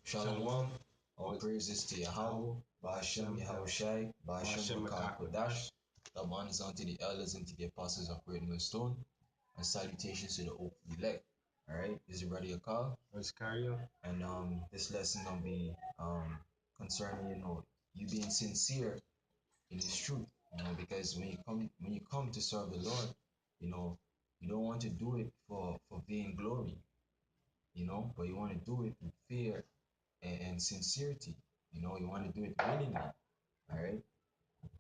Shalom. All praises to Yahweh, Ba'ashem Yahushai, Ba'ashem Makar Kodash. Love honors unto the elders and to the apostles of Great Millstone, and salutations to the open elect. Alright, this is brother Yakal. It's Cario. And this lesson gonna be concerning, you being sincere in this truth. Because when you come to serve the Lord, you don't want to do it for vainglory, but you want to do it with fear and sincerity. You want to do it willingly. All right.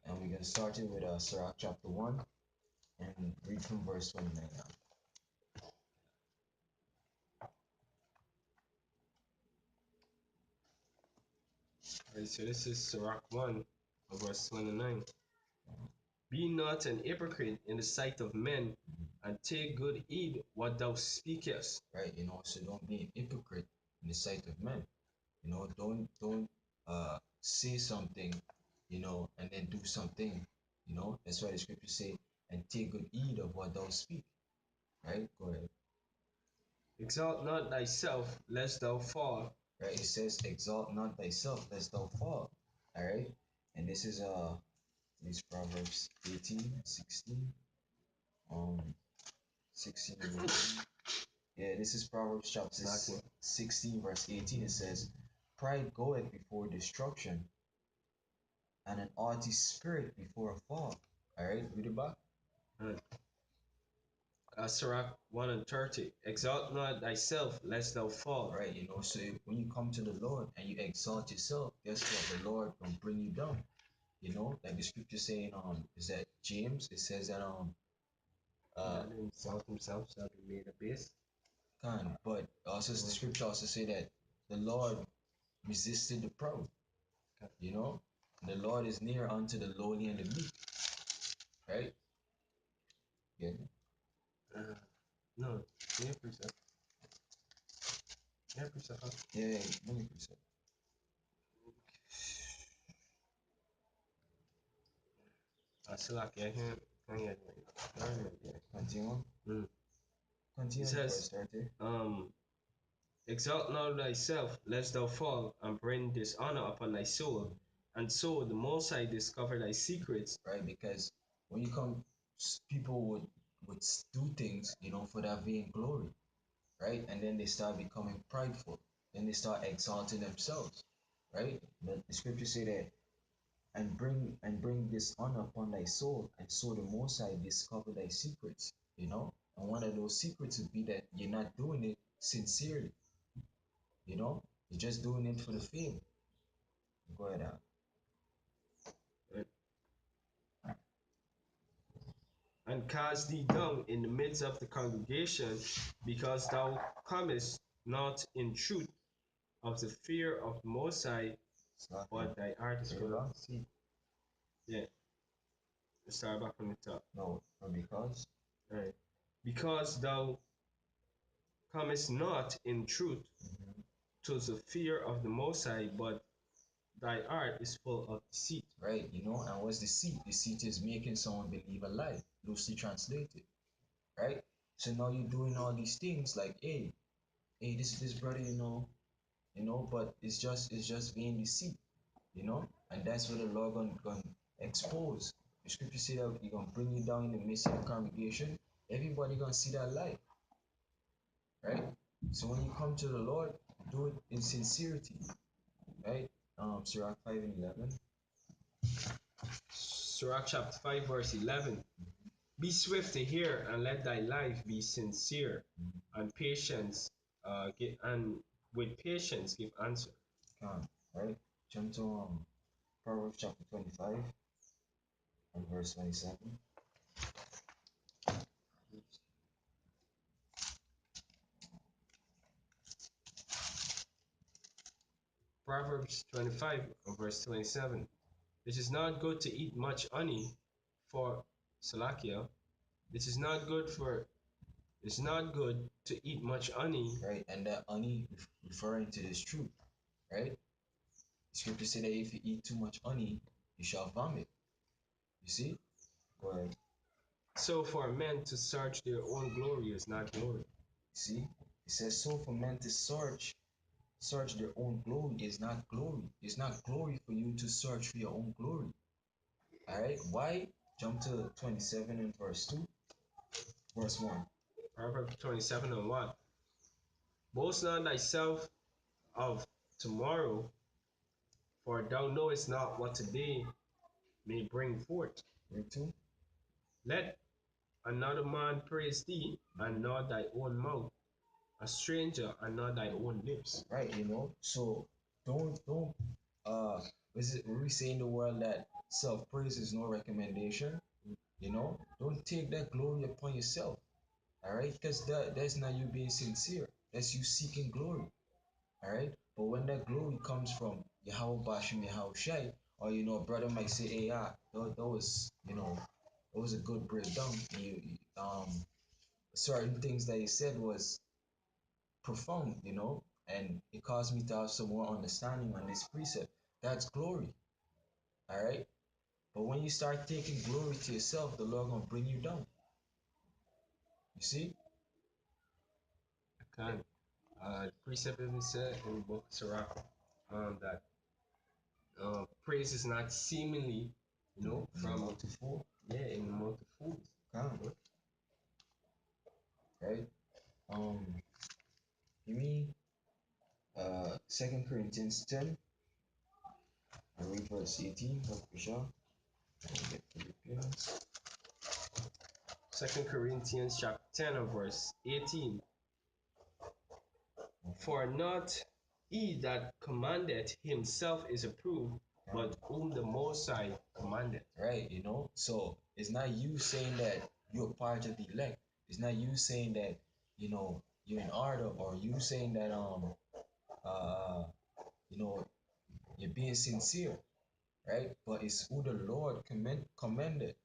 And we're gonna start it with Sirach chapter 1 and read from verse 29 now. Alright, so this is Sirach 1, verse 29. Be not an hypocrite in the sight of men, and take good heed what thou speakest. Right. So don't be an hypocrite in the sight of men. Don't say something, and then do something. That's why the scriptures say, and take good heed of what thou speak. Right? Go ahead. Exalt not thyself, lest thou fall. Right? It says, exalt not thyself, lest thou fall. All right? And this is Proverbs 18, 16. 16 and 18. Yeah, this is Proverbs chapter 16, verse 18. It says, pride goeth before destruction, and an haughty spirit before a fall. All right, read it back. Sirach 1 and 30. Exalt not thyself, lest thou fall. Right, so when you come to the Lord and you exalt yourself, guess what? The Lord will bring you down. Like the scripture saying, is that James? It says that exalt himself shall be made a base. But also the scripture also say that the Lord resisted the proud. The Lord is near unto the lowly and the meek. Right? Yeah. No, yeah, precept. Yeah, precept. Huh? Yeah, many precept. Sirach, yeah, Continue. Continue. It says, exalt not thyself, lest thou fall, and bring dishonor upon thy soul, and so the Most High discover thy secrets. Right, because when you come, people would do things, for that vainglory, right? And then they start becoming prideful. Then they start exalting themselves, right? The scriptures say that, and bring dishonor upon thy soul, and so the Most High discover thy secrets, And one of those secrets would be that you're not doing it sincerely, You're just doing it for the fame. Go ahead, And cast thee down in the midst of the congregation, because thou comest not in truth of the fear of the Most High, but thy heart is full of deceit. Yeah. Let's start back from the top. No, because. Right. Because thou comest not in truth to the fear of the Most High, but thy heart is full of deceit. Right, and what's deceit? Deceit is making someone believe a lie, loosely translated. Right? So now you're doing all these things like, hey, this brother, but it's just vain deceit, and that's what the Lord gonna expose. The scripture say that He's gonna bring you down in the midst of the congregation. Everybody gonna see that light, right? So when you come to the Lord, do it in sincerity, right? Sirach 5 and 11. Sirach chapter 5 verse 11. Be swift to hear, and let thy life be sincere, and with patience give answer. Right? Jump to Proverbs chapter 25 and verse 27. Proverbs 25 verse 27. It is not good to eat much honey for Salakia. It's not good to eat much honey. Right, and that honey referring to this truth, right? The scripture say that if you eat too much honey, you shall vomit. You see? Go ahead. So for men to search their own glory is not glory. See? It says so for men to search search their own glory is not glory. It's not glory for you to search for your own glory. All right. Why? Jump to 27 and verse 2, verse 1. Proverbs 27 and 1. Boast not thyself of tomorrow, for thou knowest not what today may bring forth. Read 2. Let another man praise thee, and not thy own mouth, a stranger, and not thy own lips. Right, so don't we say in the world that self-praise is no recommendation, don't take that glory upon yourself, all right, because that's not you being sincere, that's you seeking glory, all right. But when that glory comes from Yahweh Bashim Yahweh Shai, or a brother might say, hey, that was, it was a good breakdown. Certain things that he said was profound, and it caused me to have some more understanding on this precept. That's glory, all right. But when you start taking glory to yourself, the Lord gonna bring you down. You see? Okay. Precept even said in the book of Sirach that praise is not seemingly, from multiple, in the mouth of fools. Right? Give me 2 Corinthians 10. I read verse 18. Get Philippians. 2 Corinthians chapter 10 and verse 18. For not he that commandeth himself is approved, but whom the Most High commandeth. Right, so it's not you saying that you're part of the elect. It's not you saying that, you're in order, or you saying that uh you know you're being sincere, right? But it's who the Lord commended,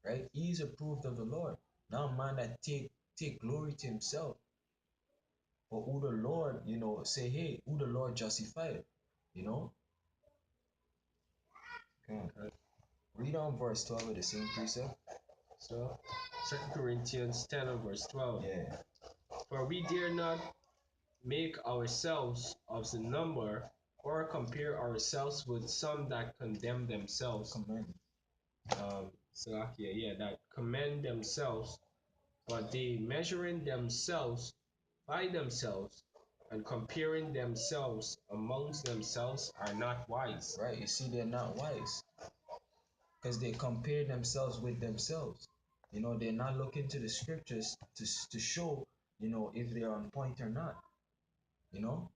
right? He's approved of the Lord. Not a man that take glory to himself, but who the Lord, say, hey, who the Lord justified, you know. Okay. Read on verse 12 of the same precept. So 2 Corinthians 10 and verse 12. Yeah. For we dare not make ourselves of the number, or compare ourselves with some that condemn themselves. Commend. That commend themselves, but they measuring themselves by themselves and comparing themselves amongst themselves are not wise. Right, you see, they're not wise because they compare themselves with themselves. They're not looking to the scriptures to show, if they're on point or not.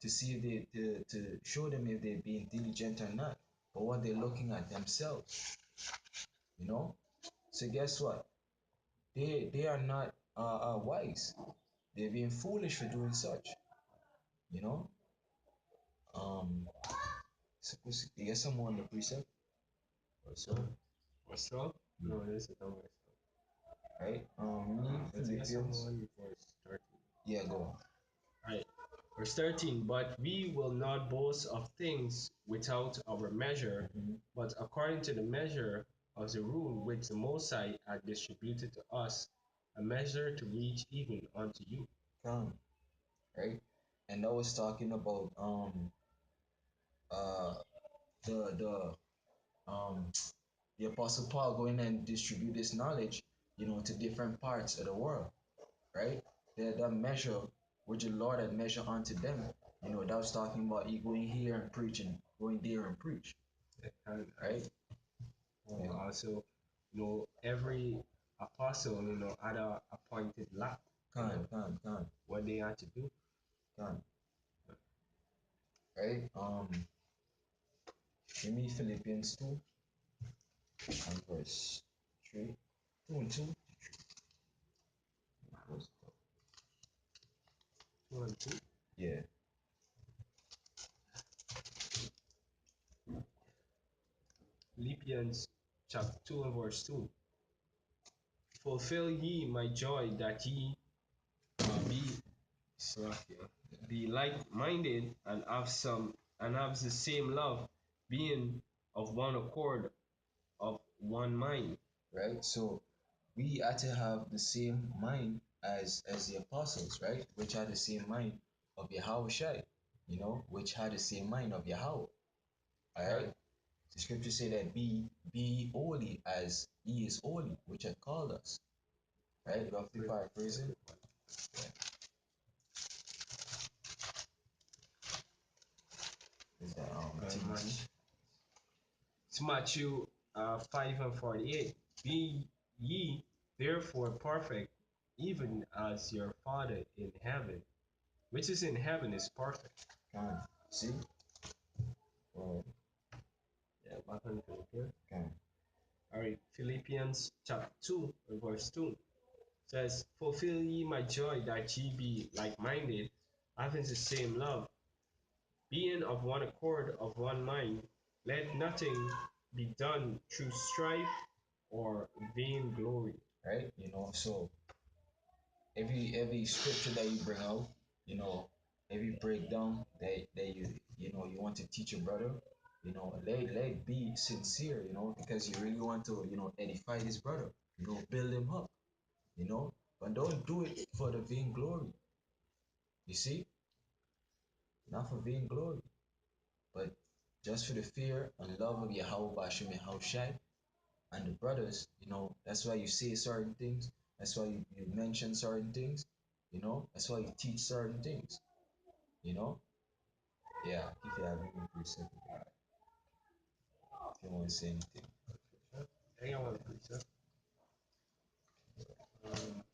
To see if to show them if they're being diligent or not. But what they're looking at themselves. So guess what? They are not wise. They're being foolish for doing such. You know. Suppose you get someone the precept. What's wrong? No, this is not Right. Philippians. Yeah, go on. Right. Verse 13, but we will not boast of things without our measure, but according to the measure of the rule which the Most High had distributed to us, a measure to reach even unto you. Right? And that was talking about uh the the Apostle Paul going and distribute this knowledge, to different parts of the world, right? That measure which the Lord had measured unto them, that was talking about you going here and preaching, going there and preach, right? Also, every apostle, had a appointed lot. What they had to do. Right? Give me Philippians 2 and verse 3. 2 and 2. 2 and 2. Yeah. Philippians chapter 2 and verse 2. Fulfill ye my joy, that ye be be like-minded and have the same love, being of one accord, of one mind. Right? So we had to have the same mind as the apostles, right? Which had the same mind of Yahweh Shai, which had the same mind of Yahweh. All right. Right. The scripture say that be holy as he is holy, which had called us. Right? Roughly paraphrasing. Yeah. Is that TT? It's Matthew 5:48. Be ye therefore perfect, even as your Father in heaven, which is in heaven, is perfect. See? Right. Yeah, back on Philippians. Okay. All right, Philippians chapter 2, verse 2 says, Fulfill ye my joy, that ye be like-minded, having the same love, being of one accord, of one mind. Let nothing be done through strife or vainglory. Right? So every scripture that you bring out, you know, every breakdown that you want to teach your brother, let it be sincere, because you really want to, edify this brother, build him up, but don't do it for the vainglory. You see, not for vainglory, but just for the fear and love of Yahweh Bashim Yahushai and the brothers. That's why you say certain things. That's why you mention certain things. That's why you teach certain things. You know, yeah. If you have even 3 seconds, if you want to say anything. Hang on, please. Um,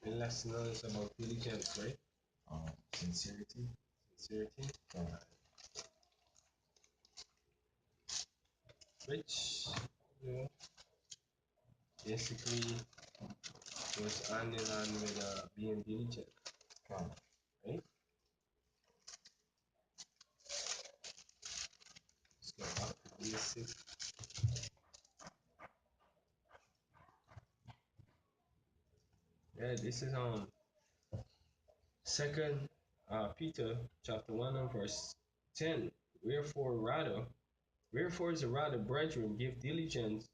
the lesson is about diligence, right? Sincerity. Sincerity. Which, you know, basically goes hand in hand with being diligent, right? Let's go back to basic. Yeah, this is second Peter chapter 1 and verse 10. Wherefore is rather, brethren, give diligence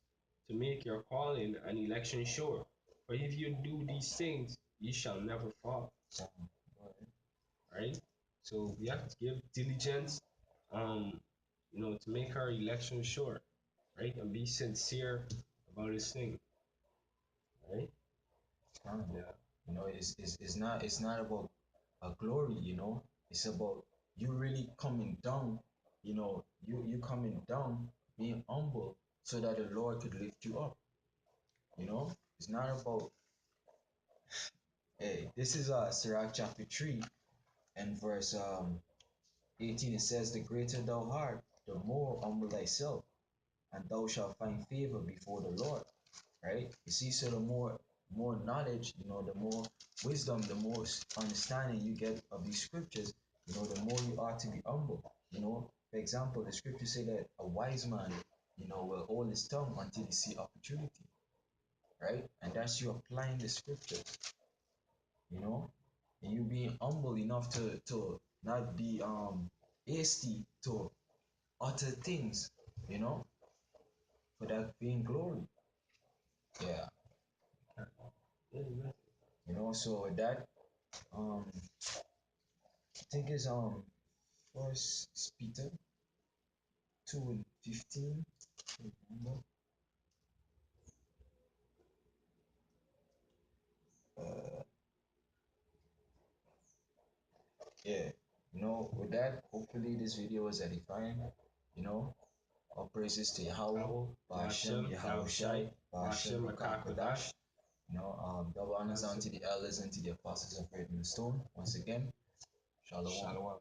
to make your calling and election sure. For if you do these things, ye shall never fall. Right? So we have to give diligence, to make our election sure, right? And be sincere about this thing, right? Yeah. It's not about a glory. It's about you really coming down. You coming down, being humble, so that the Lord could lift you up. It's not about. Hey, this is Sirach chapter 3 and verse 18. It says, "The greater thou art, the more humble thyself, and thou shalt find favor before the Lord." Right? You see, so the more knowledge, the more wisdom, the more understanding you get of these scriptures, the more you ought to be humble. For example, the scriptures say that a wise man, will hold his tongue until he see opportunity, right? And that's you applying the scriptures, and you being humble enough to not be hasty to utter things, for that being glory. Yeah. So with that, I think it's First Peter 2:15. Remember? Uh, yeah. With that, hopefully this video was edifying. You know, all praises to Yahweh, Bashem, Yahweh Shai, Bashem, Makakodash. Double honors unto the elders and to the apostles of Faith in the Stone. Once again, Shalom. Shalom.